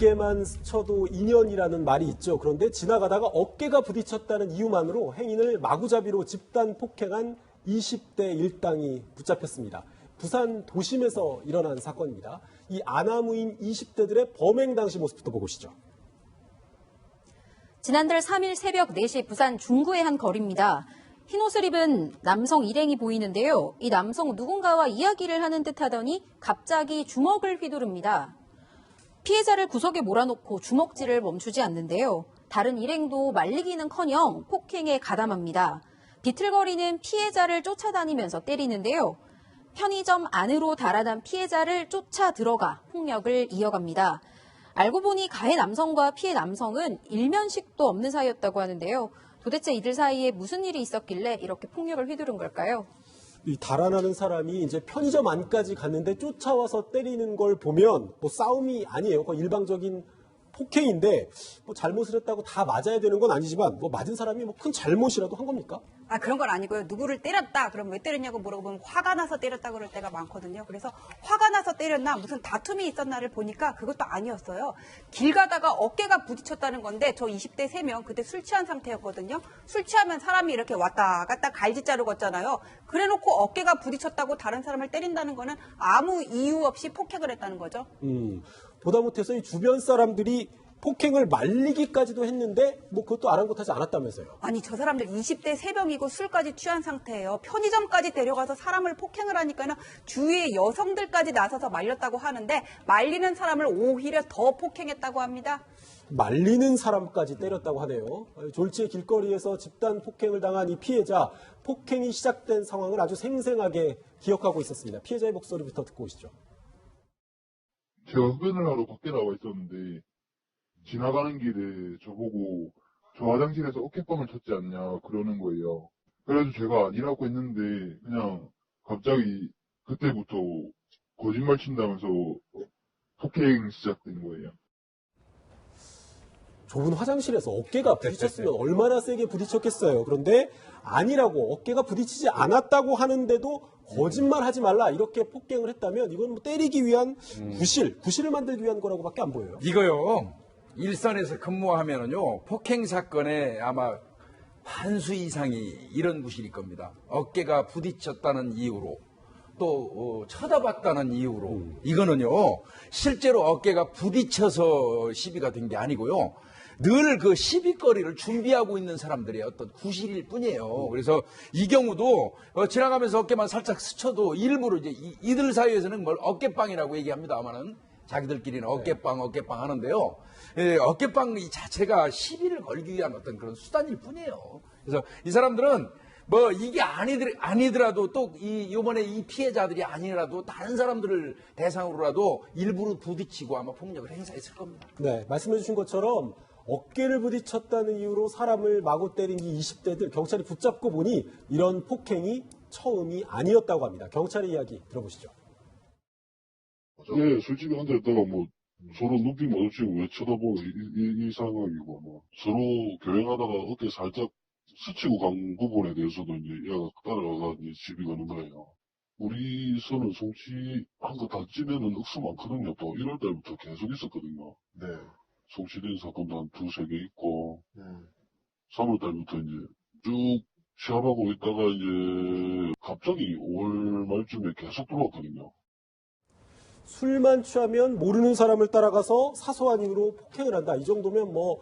어깨만 스쳐도 인연이라는 말이 있죠. 그런데 지나가다가 어깨가 부딪혔다는 이유만으로 행인을 마구잡이로 집단 폭행한 20대 일당이 붙잡혔습니다. 부산 도심에서 일어난 사건입니다. 이 아나무인 20대들의 범행 당시 모습부터 보시죠. 지난달 3일 새벽 4시 부산 중구의 한 거리입니다. 흰옷을 입은 남성 일행이 보이는데요. 이 남성 누군가와 이야기를 하는 듯 하더니 갑자기 주먹을 휘두릅니다. 피해자를 구석에 몰아놓고 주먹질을 멈추지 않는데요. 다른 일행도 말리기는커녕 폭행에 가담합니다. 비틀거리는 피해자를 쫓아다니면서 때리는데요. 편의점 안으로 달아난 피해자를 쫓아 들어가 폭력을 이어갑니다. 알고 보니 가해 남성과 피해 남성은 일면식도 없는 사이였다고 하는데요. 도대체 이들 사이에 무슨 일이 있었길래 이렇게 폭력을 휘두른 걸까요? 이 달아나는 사람이 이제 편의점 안까지 갔는데 쫓아와서 때리는 걸 보면 뭐 싸움이 아니에요. 거의 일방적인 폭행인데 뭐 잘못을 했다고 다 맞아야 되는 건 아니지만 뭐 맞은 사람이 뭐 큰 잘못이라도 한 겁니까? 그런 건 아니고요. 누구를 때렸다. 그럼 왜 때렸냐고 물어보면 화가 나서 때렸다 그럴 때가 많거든요. 그래서 화가 나서 때렸나 무슨 다툼이 있었나를 보니까 그것도 아니었어요. 길 가다가 어깨가 부딪혔다는 건데 저 20대 3명 그때 술 취한 상태였거든요. 술 취하면 사람이 이렇게 왔다 갔다 갈지자로 걷잖아요. 그래놓고 어깨가 부딪혔다고 다른 사람을 때린다는 거는 아무 이유 없이 폭행을 했다는 거죠. 보다 못해서 이 주변 사람들이 폭행을 말리기까지도 했는데 뭐 그것도 아랑곳하지 않았다면서요. 아니 저 사람들 20대 3명이고 술까지 취한 상태예요. 편의점까지 데려가서 사람을 폭행을 하니까는 주위의 여성들까지 나서서 말렸다고 하는데 말리는 사람을 오히려 더 폭행했다고 합니다. 말리는 사람까지 때렸다고 하네요. 졸지의 길거리에서 집단 폭행을 당한 이 피해자, 폭행이 시작된 상황을 아주 생생하게 기억하고 있었습니다. 피해자의 목소리부터 듣고 오시죠. 제가 흡연을 하러 밖에 나와 있었는데 지나가는 길에 저보고 저 화장실에서 어깨빵을 쳤지 않냐 그러는 거예요. 그래서 제가 아니라고 했는데 그냥 갑자기 그때부터 거짓말 친다면서 폭행 시작된 거예요. 좁은 화장실에서 어깨가 부딪혔으면 얼마나 세게 부딪혔겠어요. 그런데 아니라고 어깨가 부딪히지 않았다고 하는데도 거짓말하지 말라 이렇게 폭행을 했다면 이건 뭐 때리기 위한 구실을 만들기 위한 거라고밖에 안 보여요. 이거요. 일선에서 근무하면은요. 폭행 사건에 아마 한수 이상이 이런 구실일 겁니다. 어깨가 부딪혔다는 이유로 또 쳐다봤다는 이유로 이거는요. 실제로 어깨가 부딪혀서 시비가 된 게 아니고요. 늘 그 시비거리를 준비하고 있는 사람들의 어떤 구실일 뿐이에요. 그래서 이 경우도 지나가면서 어깨만 살짝 스쳐도 일부러 이제 이들 사이에서는 뭘 어깨빵이라고 얘기합니다만은 자기들끼리는 어깨빵 하는데요. 어깨빵 이 자체가 시비를 걸기 위한 어떤 그런 수단일 뿐이에요. 그래서 이 사람들은 뭐 이게 아니더라도 또 이번에 이 피해자들이 아니라도 다른 사람들을 대상으로라도 일부러 부딪히고 아마 폭력을 행사했을 겁니다. 네, 말씀해 주신 것처럼 어깨를 부딪혔다는 이유로 사람을 마구 때린 이 20대들 경찰이 붙잡고 보니 이런 폭행이 처음이 아니었다고 합니다. 경찰의 이야기 들어보시죠. 네, 솔직히 앉아있다가 뭐 서로 눈빛 마주치고 왜 쳐다보고 이 상황이고 뭐 서로 교행하다가 어깨 살짝 스치고 간 부분에 대해서도 이제 얘가 따라가서 이제 시비 거는 거예요. 우리 선은 송치한 거 다 찌면은 억수 많거든요. 또 1월 달부터 계속 있었거든요. 네. 송치된 사건도 한 2-3개 있고, 3월 달부터 이제 쭉 시합하고 있다가 이제 갑자기 5월 말쯤에 계속 들어왔거든요. 술만 취하면 모르는 사람을 따라가서 사소한 이유로 폭행을 한다. 이 정도면 뭐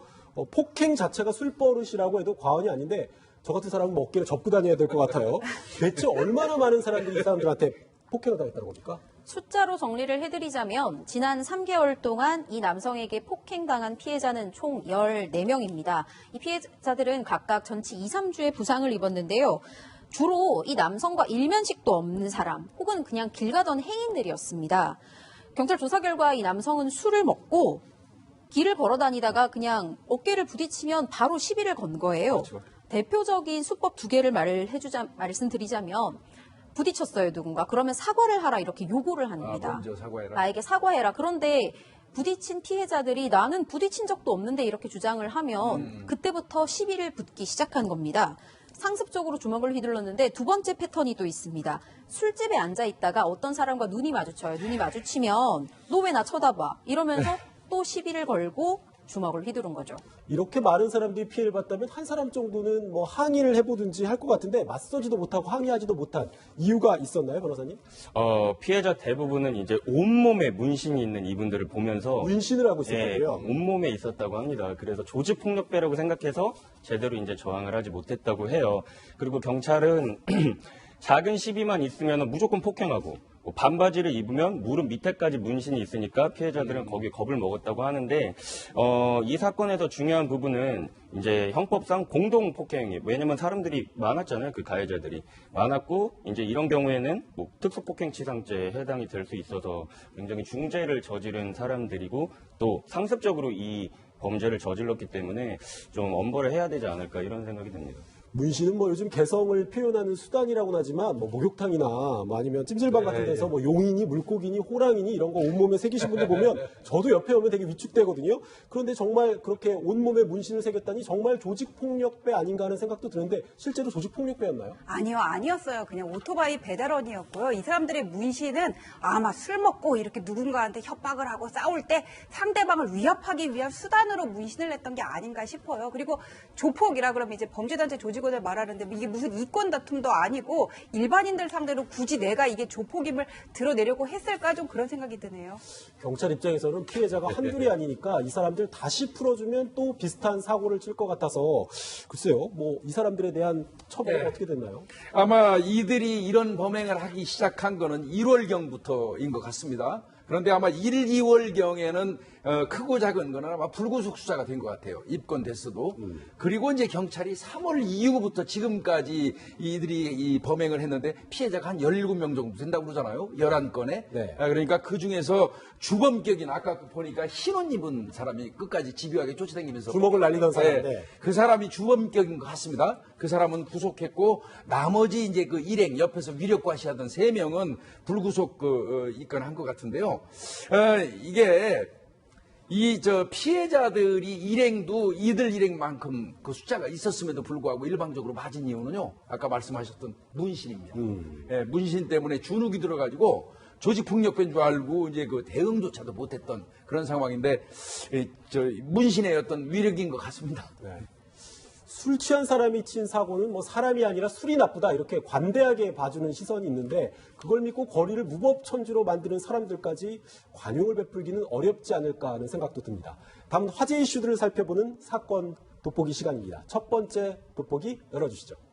폭행 자체가 술버릇이라고 해도 과언이 아닌데 저 같은 사람은 뭐 어깨를 접고 다녀야 될 것 같아요. 대체 얼마나 많은 사람들이 이 사람들한테 폭행을 당했다는 겁니까? 숫자로 정리를 해드리자면 지난 3개월 동안 이 남성에게 폭행당한 피해자는 총 14명입니다. 이 피해자들은 각각 전치 2-3주의 부상을 입었는데요. 주로 이 남성과 일면식도 없는 사람 혹은 그냥 길 가던 행인들이었습니다. 경찰 조사 결과 이 남성은 술을 먹고 길을 걸어 다니다가 그냥 어깨를 부딪히면 바로 시비를 건 거예요. 그렇죠. 대표적인 수법 2개를 말씀드리자면 부딪혔어요, 누군가. 그러면 사과를 하라 이렇게 요구를 합니다. 먼저 사과해라. 나에게 사과해라. 그런데 부딪힌 피해자들이 나는 부딪힌 적도 없는데 이렇게 주장을 하면 그때부터 시비를 붙기 시작한 겁니다. 상습적으로 주먹을 휘둘렀는데 두 번째 패턴이 또 있습니다. 술집에 앉아 있다가 어떤 사람과 눈이 마주쳐요. 눈이 마주치면 너 왜 나 쳐다봐? 이러면서 또 시비를 걸고 주먹을 휘두른 거죠. 이렇게 많은 사람들이 피해를 봤다면 한 사람 정도는 뭐 항의를 해보든지 할 것 같은데 맞서지도 못하고 항의하지도 못한 이유가 있었나요, 변호사님? 피해자 대부분은 이제 온몸에 문신이 있는 이분들을 보면서 문신을 하고 예, 있었다고요? 온몸에 있었다고 합니다. 그래서 조직폭력배라고 생각해서 제대로 이제 저항을 하지 못했다고 해요. 그리고 경찰은 작은 시비만 있으면 무조건 폭행하고 뭐 반바지를 입으면 무릎 밑에까지 문신이 있으니까 피해자들은 거기에 겁을 먹었다고 하는데 이 사건에서 중요한 부분은 이제 형법상 공동 폭행이에요. 왜냐면 사람들이 많았잖아요. 그 가해자들이 많았고 이제 이런 경우에는 뭐 특수폭행치상죄에 해당이 될 수 있어서 굉장히 중죄를 저지른 사람들이고 또 상습적으로 이 범죄를 저질렀기 때문에 좀 엄벌을 해야 되지 않을까 이런 생각이 듭니다. 문신은 뭐 요즘 개성을 표현하는 수단이라고는 하지만 뭐 목욕탕이나 뭐 아니면 찜질방 같은 데서 뭐 용이니 물고기니 호랑이니 이런 거 온몸에 새기신 분들 보면 저도 옆에 오면 되게 위축되거든요. 그런데 정말 그렇게 온몸에 문신을 새겼다니 정말 조직폭력배 아닌가 하는 생각도 드는데 실제로 조직폭력배였나요? 아니요, 아니었어요. 그냥 오토바이 배달원이었고요. 이 사람들의 문신은 아마 술 먹고 이렇게 누군가한테 협박을 하고 싸울 때 상대방을 위협하기 위한 수단으로 문신을 냈던 게 아닌가 싶어요. 그리고 조폭이라 그러면 이제 범죄단체 조직원을 말하는데 이게 무슨 이권 다툼도 아니고 일반인들 상대로 굳이 내가 이게 조폭임을 드러내려고 했을까 좀 그런 생각이 드네요. 경찰 입장에서는 피해자가 한둘이 아니니까 이 사람들 다시 풀어주면 또 비슷한 사고를 칠 것 같아서 글쎄요, 뭐 이 사람들에 대한 처벌은 어떻게 됐나요? 아마 이들이 이런 범행을 하기 시작한 거는 1월경부터인 것 같습니다. 그런데 아마 1, 2월경에는 크고 작은 거는 아마 불구속 수사가 된 것 같아요. 입건됐어도. 그리고 이제 경찰이 3월 이후부터 지금까지 이들이 이 범행을 했는데 피해자가 한 17명 정도 된다고 그러잖아요. 11건에. 네. 그러니까 그 중에서 주범격인 아까 보니까 흰옷 입은 사람이 끝까지 집요하게 쫓아다니면서 주먹을 날리던 사람. 네. 그 사람이 주범격인 것 같습니다. 그 사람은 구속했고 나머지 이제 그 일행 옆에서 위력과시하던 3명은 불구속 입건한 것 같은데요. 이게 피해자들이 일행도 이들 일행만큼 그 숫자가 있었음에도 불구하고 일방적으로 맞은 이유는요. 아까 말씀하셨던 문신입니다. 예, 문신 때문에 주눅이 들어가지고 조직폭력배인 줄 알고 이제 그 대응조차도 못했던 그런 상황인데 문신의 어떤 위력인 것 같습니다. 네. 술 취한 사람이 친 사고는 뭐 사람이 아니라 술이 나쁘다 이렇게 관대하게 봐주는 시선이 있는데 그걸 믿고 거리를 무법천지로 만드는 사람들까지 관용을 베풀기는 어렵지 않을까 하는 생각도 듭니다. 다음 화제 이슈들을 살펴보는 사건 돋보기 시간입니다. 첫 번째 돋보기 열어주시죠.